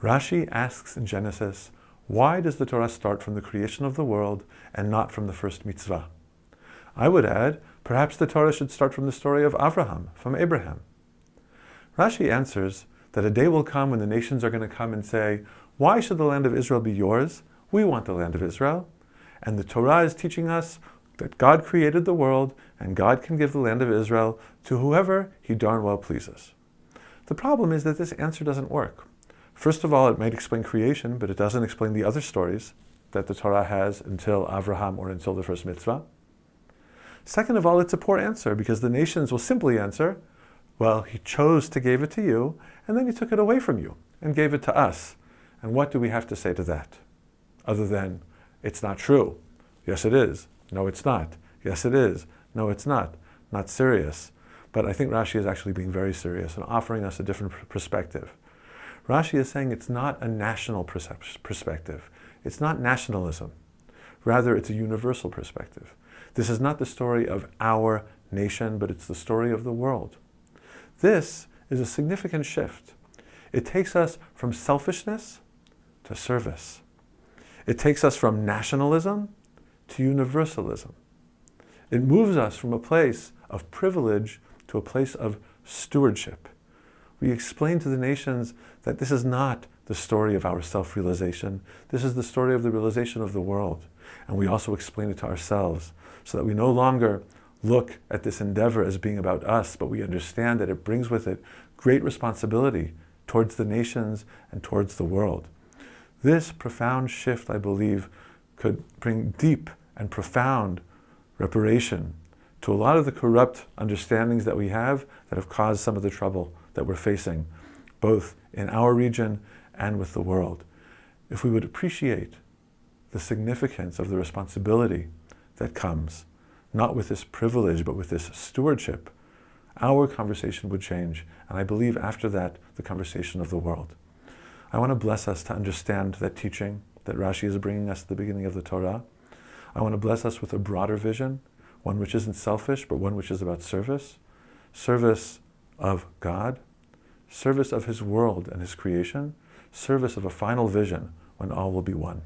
Rashi asks in Genesis, why does the Torah start from the creation of the world and not from the first mitzvah? I would add, perhaps the Torah should start from the story of Avraham, from Abraham. Rashi answers that a day will come when the nations are going to come and say, why should the land of Israel be yours? We want the land of Israel. And the Torah is teaching us that God created the world and God can give the land of Israel to whoever he darn well pleases. The problem is that this answer doesn't work. First of all, it might explain creation, but it doesn't explain the other stories that the Torah has until Avraham or until the first mitzvah. Second of all, it's a poor answer because the nations will simply answer, well, he chose to give it to you, and then he took it away from you and gave it to us. And what do we have to say to that? Other than, it's not true. Yes, it is. No, it's not. Yes, it is. No, it's not. Not serious. But I think Rashi is actually being very serious and offering us a different perspective. Rashi is saying it's not a national perspective. It's not nationalism. Rather, it's a universal perspective. This is not the story of our nation, but it's the story of the world. This is a significant shift. It takes us from selfishness to service. It takes us from nationalism to universalism. It moves us from a place of privilege to a place of stewardship. We explain to the nations that this is not the story of our self-realization. This is the story of the realization of the world. And we also explain it to ourselves so that we no longer look at this endeavor as being about us, but we understand that it brings with it great responsibility towards the nations and towards the world. This profound shift, I believe, could bring deep and profound reparation to a lot of the corrupt understandings that we have that have caused some of the trouble that we're facing, both in our region and with the world. If we would appreciate the significance of the responsibility that comes, not with this privilege, but with this stewardship, our conversation would change, and I believe after that, the conversation of the world. I want to bless us to understand that teaching that Rashi is bringing us at the beginning of the Torah. I want to bless us with a broader vision, one which isn't selfish, but one which is about service. Service of God, service of his world and his creation, service of a final vision when all will be one.